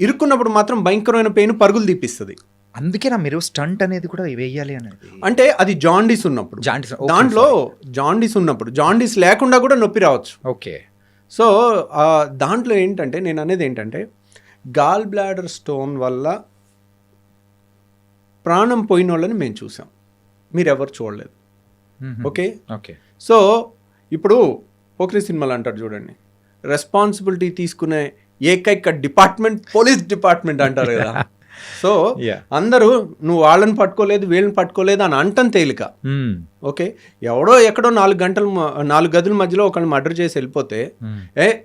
ఇరుక్కున్నప్పుడు మాత్రం భయంకరమైన పెయిన్ పరుగులు తీపిస్తుంది. అందుకేనా మీరు స్టంట్ అనేది కూడా వేయాలి అనేది? అంటే అది జాండీస్ ఉన్నప్పుడు, దాంట్లో జాండీస్ ఉన్నప్పుడు, జాండీస్ లేకుండా కూడా నొప్పి రావచ్చు. ఓకే. సో దాంట్లో ఏంటంటే నేను అనేది ఏంటంటే గాల్ బ్లాడర్ స్టోన్ వల్ల ప్రాణం పోయిన వాళ్ళని మేము చూసాం, మీరెవరు చూడలేదు. Okay okay. సో ఇప్పుడు పోక్రీ సినిమాలు అంటారు చూడండి, రెస్పాన్సిబిలిటీ తీసుకునే ఏకైక డిపార్ట్మెంట్ పోలీస్ డిపార్ట్మెంట్ అంటారు కదా. సో అందరూ నువ్వు వాళ్ళని పట్టుకోలేదు వీళ్ళని పట్టుకోలేదు అని అంటం తేలిక. ఓకే, ఎవడో ఎక్కడో 4 గదుల మధ్యలో ఒకళ్ళు మర్డర్ చేసి వెళ్ళిపోతే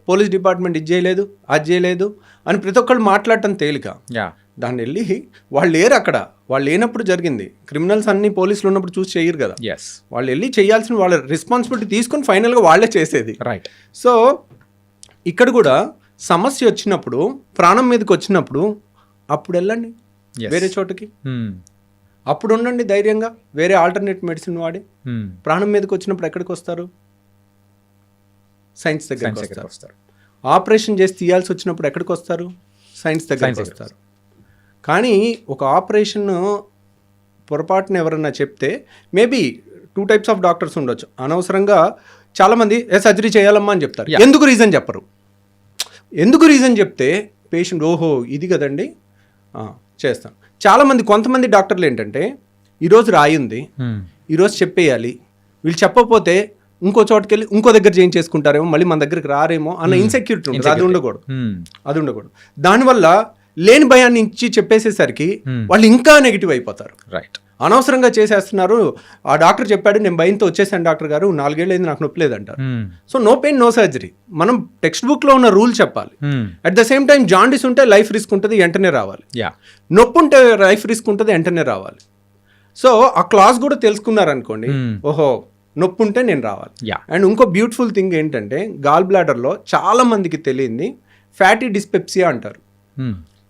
పోలీస్ డిపార్ట్మెంట్ ఇది చేయలేదు అది చేయలేదు అని ప్రతి ఒక్కళ్ళు మాట్లాడటం తేలిక. దాన్ని వెళ్ళి వాళ్ళు లేరు అక్కడ, వాళ్ళు లేనప్పుడు జరిగింది. క్రిమినల్స్ అన్ని పోలీసులు ఉన్నప్పుడు చూసి చేయరు కదా, వాళ్ళు వెళ్ళి చేయాల్సిన వాళ్ళ రెస్పాన్సిబిలిటీ తీసుకుని ఫైనల్గా వాళ్ళే చేసేది. రైట్. సో ఇక్కడ కూడా సమస్య వచ్చినప్పుడు, ప్రాణం మీదకి వచ్చినప్పుడు అప్పుడు వెళ్ళండి వేరే చోటకి, అప్పుడు ఉండండి ధైర్యంగా, వేరే ఆల్టర్నేట్ మెడిసిన్ వాడి. ప్రాణం మీదకి వచ్చినప్పుడు ఎక్కడికి వస్తారు? సైన్స్ దగ్గరికి వస్తారు. ఆపరేషన్ చేసి తీయాల్సి వచ్చినప్పుడు ఎక్కడికి వస్తారు? సైన్స్ దగ్గరికి వస్తారు. కానీ ఒక ఆపరేషన్ పొరపాటున ఎవరన్నా చెప్తే మేబీ 2 types ఆఫ్ డాక్టర్స్ ఉండొచ్చు. అనవసరంగా చాలామంది సర్జరీ చేయాలమ్మా అని చెప్తారు. ఎందుకు రీజన్ చెప్పరు. ఎందుకు రీజన్ చెప్తే పేషెంట్ ఓహో ఇది కదండి చేస్తాను. చాలామంది కొంతమంది డాక్టర్లు ఏంటంటే ఈరోజు రాయి ఉంది, ఈరోజు చెప్పేయాలి, వీళ్ళు చెప్పకపోతే ఇంకో చోటుకి వెళ్ళి ఇంకో దగ్గర చేయించేసుకుంటారేమో, మళ్ళీ మన దగ్గరికి రారేమో అన్న ఇన్సెక్యూరిటీ ఉంటుంది. అది ఉండకూడదు. దానివల్ల లేని భయాన్ని ఇచ్చి చెప్పేసేసరికి వాళ్ళు ఇంకా నెగిటివ్ అయిపోతారు. రైట్. అనవసరంగా చేసేస్తున్నారు. ఆ డాక్టర్ చెప్పాడు, నేను భయంతో వచ్చేసాను డాక్టర్ గారు, 4 ఏళ్ళు అయింది నాకు నొప్పి లేదంటారు. So no pain no surgery. మనం టెక్స్ట్ బుక్ లో ఉన్న రూల్ చెప్పాలి. At the same time jaundice ఉంటే లైఫ్ రిస్క్ ఉంటుంది, వెంటనే రావాలి. నొప్పి ఉంటే లైఫ్ రిస్క్ ఉంటుంది, వెంటనే రావాలి. సో ఆ క్లాస్ కూడా తెలుసుకున్నారనుకోండి, ఓహో నొప్పి ఉంటే నేను రావాలి. అండ్ ఇంకో బ్యూటిఫుల్ థింగ్ ఏంటంటే గాల్ బ్లాడర్లో చాలా మందికి తెలియంది ఫ్యాటీ డిస్పెప్సియా అంటారు.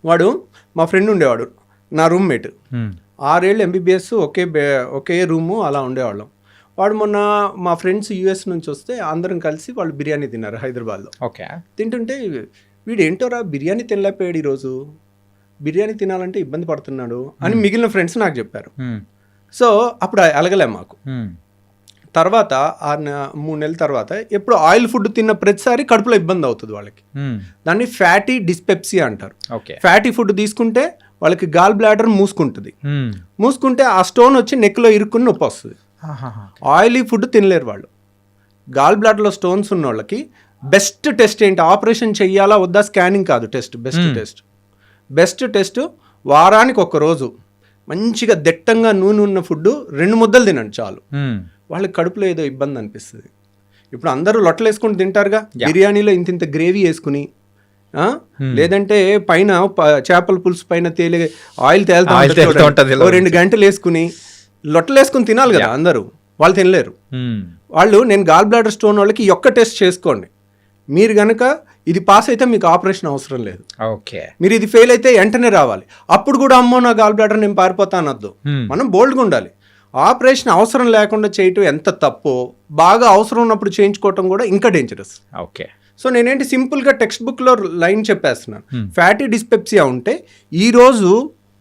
వాడు మా ఫ్రెండ్ ఉండేవాడు, నా రూమ్మేట్. 6 ఏళ్ళు MBBS, ఒకే రూము అలా ఉండేవాళ్ళం. వాడు మొన్న మా ఫ్రెండ్స్ US నుంచి వస్తే అందరం కలిసి వాళ్ళు బిర్యానీ తిన్నారు హైదరాబాద్లో. ఓకే. తింటుంటే వీడు ఏంటోరా బిర్యానీ తినలేకపోయాడు ఈరోజు, బిర్యానీ తినాలంటే ఇబ్బంది పడుతున్నాడు అని మిగిలిన ఫ్రెండ్స్ నాకు చెప్పారు. సో అప్పుడు అలగలే మాకు. తర్వాత 3 నెలల తర్వాత ఎప్పుడు ఆయిల్ ఫుడ్ తిన్న ప్రతిసారి కడుపులో ఇబ్బంది అవుతుంది వాళ్ళకి. దాన్ని ఫ్యాటీ డిస్పెప్సియా అంటారు. ఫ్యాటీ ఫుడ్ తీసుకుంటే వాళ్ళకి గాల్ బ్లాడర్ మూసుకుంటే ఆ స్టోన్ వచ్చి నెక్లో ఇరుక్కుని నొప్పి వస్తుంది. ఆయిలీ ఫుడ్ తినలేరు వాళ్ళు. గాల్ బ్లాడర్లో స్టోన్స్ ఉన్న వాళ్ళకి బెస్ట్ టెస్ట్ ఏంటి, ఆపరేషన్ చెయ్యాలా వద్దా స్కానింగ్ కాదు, బెస్ట్ టెస్ట్ వారానికి 1 రోజు మంచిగా దట్టంగా నూనె ఉన్న ఫుడ్ 2 ముద్దలు తినండి చాలు. వాళ్ళకి కడుపులో ఏదో ఇబ్బంది అనిపిస్తుంది. ఇప్పుడు అందరూ లొట్టలు వేసుకుని తింటారుగా, బిర్యానీలో ఇంత గ్రేవీ వేసుకుని, లేదంటే పైన చేపల పులుసు పైన ఆయిల్ తేలుతా 2 గంటలు వేసుకుని లొట్టలు వేసుకుని తినాలి కదా అందరూ, వాళ్ళు తినలేరు. వాళ్ళు నేను గాల్ బ్లాడర్ స్టోన్ వాళ్ళకి ఒక్క టెస్ట్ చేసుకోండి, మీరు కనుక ఇది పాస్ అయితే మీకు ఆపరేషన్ అవసరం లేదు. ఓకే. మీరు ఇది ఫెయిల్ అయితే వెంటనే రావాలి. అప్పుడు కూడా అమ్మో నా గాల్ బ్లాడర్ నేను పారిపోతా అనొద్దు. మనం బోల్డ్గా ఉండాలి. ఆపరేషన్ అవసరం లేకుండా చేయటం ఎంత తప్పో, బాగా అవసరం ఉన్నప్పుడు చేయించుకోవటం కూడా ఇంకా డేంజరస్. ఓకే. సో నేనేంటి సింపుల్గా టెక్స్ట్ బుక్లో లైన్ చెప్పేస్తున్నాను. ఫ్యాటీ డిస్పెప్సియా ఉంటే ఈరోజు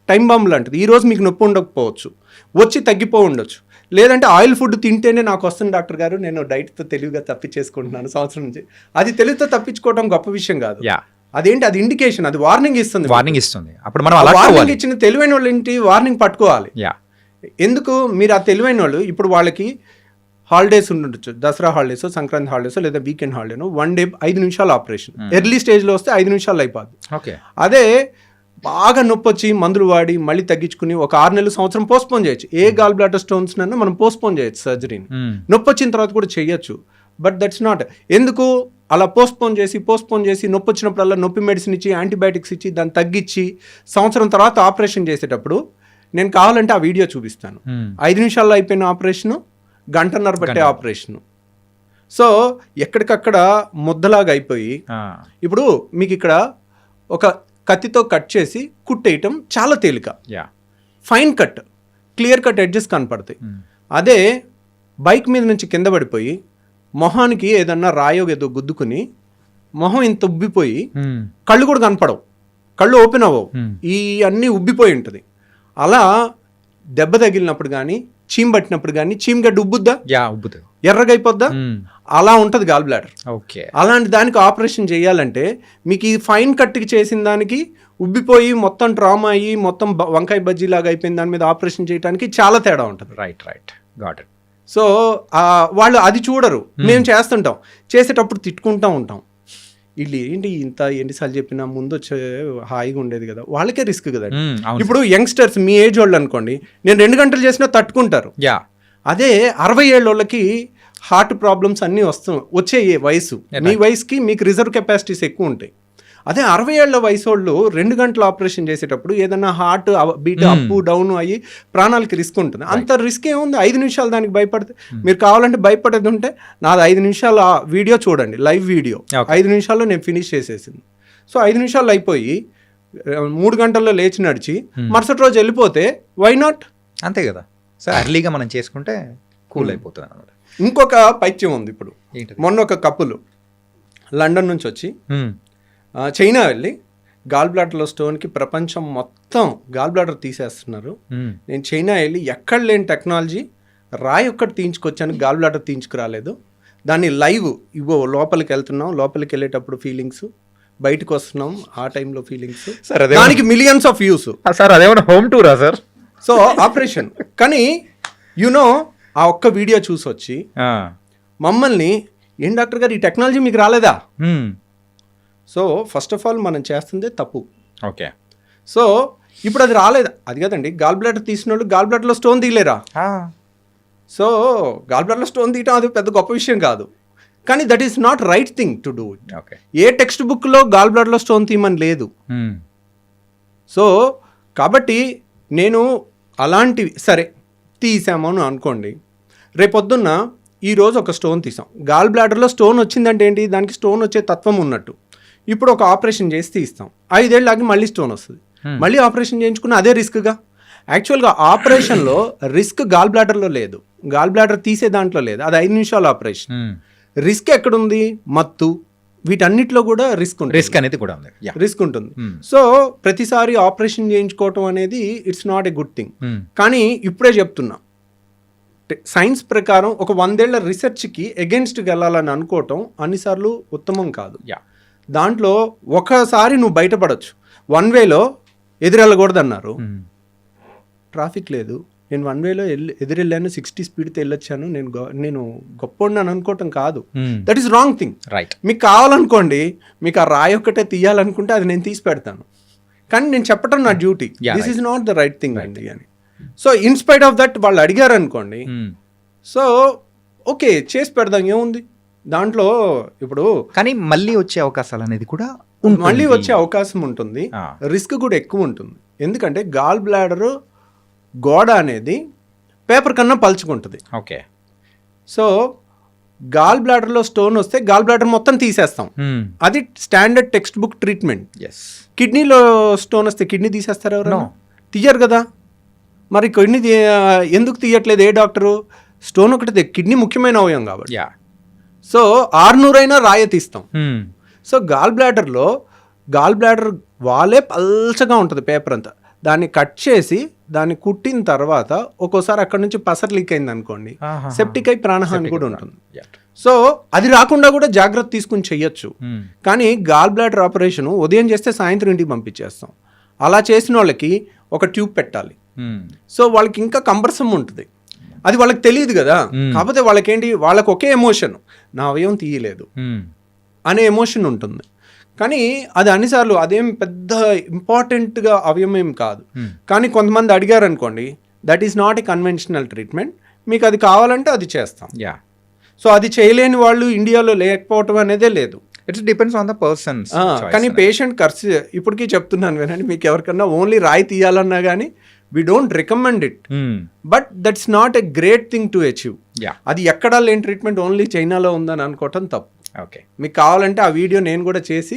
టైం బాంబ్ లాంటిది, ఈరోజు మీకు నొప్పి ఉండకపోవచ్చు, వచ్చి తగ్గిపో ఉండొచ్చు. లేదంటే ఆయిల్ ఫుడ్ తింటేనే నాకు వస్తుంది డాక్టర్ గారు, నేను డైట్తో తెలివిగా తప్పించేసుకుంటున్నాను సంవత్సరం నుంచి. అది తెలివితో తప్పించుకోవడం గొప్ప విషయం కాదు. అదేంటి, అది ఇండికేషన్, అది వార్నింగ్ ఇస్తుంది. అప్పుడు మనం వార్నింగ్ ఇచ్చిన తెలివైన వాళ్ళు ఏంటి, వార్నింగ్ పట్టుకోవాలి. ఎందుకు మీరు ఆ తెలివైన వాళ్ళు ఇప్పుడు వాళ్ళకి హాలిడేస్ ఉండొచ్చు, దసరా హాలిడేస్, సంక్రాంతి హాలిడేస్, లేదా వీకెండ్ హాలిడేనో 1 డే 5 నిమిషాలు ఆపరేషన్. ఎర్లీ స్టేజ్లో వస్తే 5 నిమిషాలు అయిపోద్ది. ఓకే. అదే బాగా నొప్పి వచ్చి మందులు వాడి మళ్ళీ తగ్గించుకుని ఒక 6 నెలలు సంవత్సరం పోస్ట్పోన్ చేయొచ్చు. ఏ గాల్ బ్లాడర్ స్టోన్స్ నన్ను మనం పోస్ట్పోన్ చేయొచ్చు సర్జరీని. నొప్పి వచ్చిన తర్వాత కూడా చేయొచ్చు. But that's not. ఎందుకు అలా పోస్ట్పోన్ చేసి నొప్పి వచ్చినప్పుడల్లా నొప్పి మెడిసిన్ ఇచ్చి యాంటీబయాటిక్స్ ఇచ్చి దాన్ని తగ్గించి సంవత్సరం తర్వాత ఆపరేషన్ చేసేటప్పుడు నేను కావాలంటే ఆ వీడియో చూపిస్తాను. 5 నిమిషాల్లో అయిపోయిన ఆపరేషను, గంటన్నర పట్టే ఆపరేషను. సో ఎక్కడికక్కడ ముద్దలాగా అయిపోయి ఇప్పుడు మీకు ఇక్కడ ఒక కత్తితో కట్ చేసి కుట్టేయటం చాలా తేలిక, fine cut, clear cut edges కనపడతాయి. అదే బైక్ మీద నుంచి కింద పడిపోయి మొహానికి ఏదన్నా రాయో ఏదో గుద్దుకుని మొహం ఇంత ఉబ్బిపోయి కళ్ళు కూడా కనపడవు, కళ్ళు ఓపెన్ అవ్వవు, ఈ అన్నీ ఉబ్బిపోయి ఉంటుంది. అలా దెబ్బ తగిలినప్పుడు కానీ చీమ్ పట్టినప్పుడు కానీ చీమగడ్డ ఉబ్బుద్దా, ఎర్రగా అయిపోద్దా, అలా ఉంటుంది గాల్ బ్లాడర్. అలాంటి దానికి ఆపరేషన్ చేయాలంటే మీకు ఈ ఫైన్ కట్కి చేసిన దానికి ఉబ్బిపోయి మొత్తం ట్రామా అయ్యి మొత్తం వంకాయ బజ్జీ లాగా అయిపోయిన దాని మీద ఆపరేషన్ చేయడానికి చాలా తేడా ఉంటుంది. Got it. సో వాళ్ళు అది చూడరు, మేము చేస్తుంటాం, చేసేటప్పుడు తిట్టుకుంటూ ఉంటాం. వీళ్ళు ఏంటి ఇంత ఎన్నిసార్లు చెప్పినా ముందు వచ్చే హాయిగా ఉండేది కదా, వాళ్ళకే రిస్క్ కదా. ఇప్పుడు యంగ్స్టర్స్ మీ ఏజ్ వాళ్ళు అనుకోండి, నేను 2 గంటలు చేసినా తట్టుకుంటారు. అదే 60 ఏళ్ళ వాళ్ళకి హార్ట్ ప్రాబ్లమ్స్ అన్నీ వచ్చే వయసు, మీ వయసుకి మీకు రిజర్వ్ కెపాసిటీస్ ఎక్కువ ఉంటాయి. అదే 60 ఏళ్ల వయసు వాళ్ళు 2 గంటలు ఆపరేషన్ చేసేటప్పుడు ఏదైనా హార్ట్ బీట్ అప్ డౌన్ అయ్యి ప్రాణాలకి రిస్క్ ఉంటుంది. అంత రిస్క్ ఏముంది, 5 నిమిషాలు దానికి భయపడితే. మీరు కావాలంటే భయపడేది ఉంటే నాది 5 నిమిషాలు వీడియో చూడండి, లైవ్ వీడియో 5 నిమిషాల్లో నేను ఫినిష్ చేసేసింది. సో 5 నిమిషాలు అయిపోయి 3 గంటల్లో లేచి నడిచి మరుసటి రోజు వెళ్ళిపోతే వై నాట్? అంతే కదా. సో అర్లీగా మనం చేసుకుంటే కూల్ అయిపోతుంది అన్నమాట. ఇంకొక పైత్యం ఉంది. ఇప్పుడు మొన్న ఒక కప్పులు లండన్ నుంచి వచ్చి చైనా వెళ్ళి గాల్ బ్లాడర్లో స్టోన్కి ప్రపంచం మొత్తం గాల్ బ్లాడర్ తీసేస్తున్నారు. నేను చైనా వెళ్ళి ఎక్కడ లేని టెక్నాలజీ రాయి ఒక్కటి తీయించుకొచ్చాను, గాల్ బ్లాడర్ తీయించుకురాలేదు. దాన్ని లైవ్ ఇవో లోపలికి వెళ్తున్నాం, లోపలికి వెళ్ళేటప్పుడు ఫీలింగ్స్, బయటకు వస్తున్నాం ఆ టైంలో ఫీలింగ్స్, దానికి మిలియన్స్ ఆఫ్ వ్యూస్. సార్ అదేమన్నా హోమ్ టూరా సార్? సో ఆపరేషన్ కానీ యునో ఆ ఒక్క వీడియో చూసి వచ్చి మమ్మల్ని ఏం డాక్టర్ గారు ఈ టెక్నాలజీ మీకు రాలేదా? సో ఫస్ట్ ఆఫ్ ఆల్ మనం చేస్తుందే తప్పు. ఓకే. సో ఇప్పుడు అది రాలేదు, అది కదండి గాల్ బ్లాడర్ తీసిన వాళ్ళు గాల్ బ్లాడర్లో స్టోన్ తీయలేరా? సో గాల్ బ్లాడర్లో స్టోన్ తీయటం అది పెద్ద గొప్ప విషయం కాదు, కానీ that is not right thing to do it. ఏ టెక్స్ట్ బుక్లో గాల్ బ్లాడర్లో స్టోన్ తీయమని లేదు. సో కాబట్టి నేను అలాంటివి సరే తీసాము అని అనుకోండి, రేపొద్దున్న ఈరోజు ఒక స్టోన్ తీసాం, గాల్ బ్లాడర్లో స్టోన్ వచ్చిందంటే ఏంటి, దానికి స్టోన్ వచ్చే తత్వం ఉన్నట్టు. ఇప్పుడు ఒక ఆపరేషన్ చేసి తీస్తాం, 5 ఏళ్ళు ఆగి మళ్ళీ స్టోన్ వస్తుంది, మళ్ళీ ఆపరేషన్ చేయించుకున్న అదే రిస్క్గా. యాక్చువల్గా ఆపరేషన్లో రిస్క్ గాల్ బ్లాడర్లో లేదు, గాల్ బ్లాడర్ తీసే దాంట్లో లేదు, అది 5 నిమిషాల ఆపరేషన్. రిస్క్ ఎక్కడుంది? మత్తు, వీటన్నిటిలో కూడా రిస్క్ అనేది కూడా ఉంది, రిస్క్ ఉంటుంది. సో ప్రతిసారి ఆపరేషన్ చేయించుకోవటం అనేది it's not a good thing. కానీ ఇప్పుడే చెప్తున్నా, సైన్స్ ప్రకారం ఒక 100 ఏళ్ల రీసెర్చ్కి ఎగెన్స్ట్కి వెళ్ళాలని అనుకోవటం అన్నిసార్లు ఉత్తమం కాదు. దాంట్లో ఒకసారి నువ్వు బయటపడవచ్చు. 1 వేలో ఎదురెళ్ళకూడదు అన్నారు, ట్రాఫిక్ లేదు, నేను 1 వేలో ఎదురెళ్ళాను, 60 స్పీడ్తో వెళ్ళొచ్చాను, నేను గొప్ప ఉన్నాను అనుకోవటం కాదు. That is wrong thing. మీకు కావాలనుకోండి, మీకు ఆ రాయి ఒక్కటే తీయాలనుకుంటే అది నేను తీసి పెడతాను, కానీ నేను చెప్పటం నా duty. This is not the right thing అండి అని. సో ఇన్స్పైట్ ఆఫ్ దట్ వాళ్ళు అడిగారు అనుకోండి, సో ఓకే చేసి పెడదాం, ఏముంది దాంట్లో. ఇప్పుడు కానీ మళ్ళీ వచ్చే అవకాశాలు అనేది కూడా మళ్ళీ వచ్చే అవకాశం ఉంటుంది, రిస్క్ కూడా ఎక్కువ ఉంటుంది. ఎందుకంటే గాల్ బ్లాడర్ గోడ అనేది పేపర్ కన్నా పలుచుకుంటుంది. ఓకే. సో గాల్ బ్లాడర్లో స్టోన్ వస్తే గాల్ బ్లాడర్ మొత్తం తీసేస్తాం, అది స్టాండర్డ్ టెక్స్ట్ బుక్ ట్రీట్మెంట్. కిడ్నీలో స్టోన్ వస్తే కిడ్నీ తీసేస్తారు ఎవరు? తీయరు కదా. మరి కిడ్నీ ఎందుకు తీయట్లేదు ఏ డాక్టరు? స్టోన్ ఒకటి, కిడ్నీ ముఖ్యమైన అవయవం కాబట్టి. సో 600 అయినా రాయ తీస్తాం. సో గాల్ బ్లాడర్ వాలే పల్చగా ఉంటుంది పేపర్ అంతా, దాన్ని కట్ చేసి దాన్ని కుట్టిన తర్వాత ఒక్కోసారి అక్కడ నుంచి పసర్ లీక్ అయింది అనుకోండి, సెప్టిక్ అయి ప్రాణహాని కూడా ఉంటుంది. సో అది రాకుండా కూడా జాగ్రత్త తీసుకుని చెయ్యొచ్చు. కానీ గాల్ బ్లాడర్ ఆపరేషన్ ఉదయం చేస్తే సాయంత్రం ఇంటికి పంపించేస్తాం. అలా చేసిన వాళ్ళకి ఒక ట్యూబ్ పెట్టాలి. సో వాళ్ళకి ఇంకా కంబర్సం ఉంటుంది, అది వాళ్ళకి తెలియదు కదా. కాకపోతే వాళ్ళకేంటి, వాళ్ళకి ఒకే ఎమోషన్, నా అవయవం తీయలేదు అనే ఎమోషన్ ఉంటుంది. కానీ అది అన్నిసార్లు అదేం పెద్ద ఇంపార్టెంట్గా అవయవం కాదు. కానీ కొంతమంది అడిగారు అనుకోండి, that is not a conventional treatment, మీకు అది కావాలంటే అది చేస్తాం. సో అది చేయలేని వాళ్ళు ఇండియాలో లేకపోవటం అనేదే లేదు. It's depends on the persons. కానీ పేషెంట్ ఖర్చు ఇప్పటికీ చెప్తున్నాను వినండి, మీకు ఎవరికన్నా ఓన్లీ రాయి తీయాలన్నా కానీ we don't recommend it, but that's not a great thing to achieve. అది ఎక్కడా లేని ట్రీట్మెంట్ ఓన్లీ చైనాలో ఉందని అనుకోవటం తప్పు. ఓకే, మీకు కావాలంటే ఆ వీడియో నేను కూడా చేసి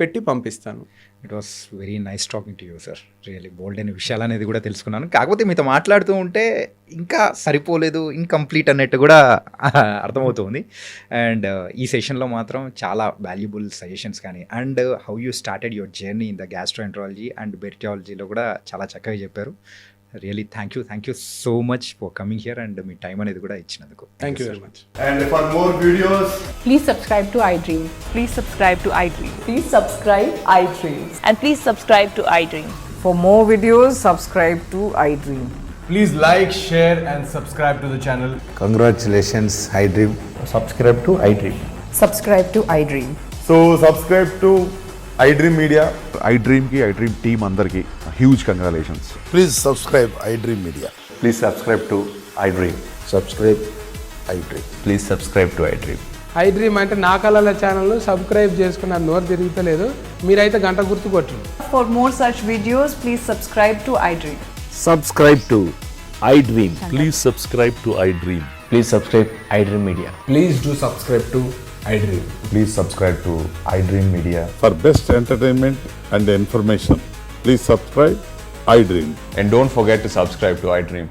పెట్టి పంపిస్తాను. It was very nice talking to you sir. Really bold అయిన విషయాలు అనేది కూడా తెలుసుకున్నాను. కాకపోతే మీతో మాట్లాడుతూ ఉంటే ఇంకా సరిపోలేదు, ఇన్కంప్లీట్ అన్నట్టు కూడా అర్థమవుతుంది. అండ్ ఈ సెషన్లో మాత్రం చాలా వాల్యుబుల్ సజెషన్స్ కానీ and how you started your journey in the gastroenterology and బెర్టియాలజీలో కూడా చాలా చక్కగా చెప్పారు. Really thank you so much for coming here and మీ టైం అనేది కూడా ఇచ్చినందుకు. Thank you very much. And for more videos, Please subscribe to iDream. Please subscribe to iDream. Please subscribe iDream. And please subscribe to iDream. For more videos, subscribe to iDream. please like, share and subscribe to the channel. Congratulations, iDream. Subscribe to iDream. Subscribe to iDream. So subscribe to iDream Media. iDream ki iDream team అందరికి huge congratulations. Please subscribe iDream Media. Please subscribe to iDream. Subscribe iDream. Please subscribe to iDream. iDream అంటే నా కళల ఛానల్ను subscribe చేసుకున్న నోరు తిరుగుతలేదు, మీరైతే గంట గుర్తు కొట్టండి. For more such videos, please subscribe to iDream. Subscribe to iDream. Please subscribe to iDream. Please subscribe iDream Media. Please do subscribe to iDream. Please subscribe to iDream Media. For best entertainment and information, please subscribe iDream. And don't forget to subscribe to iDream.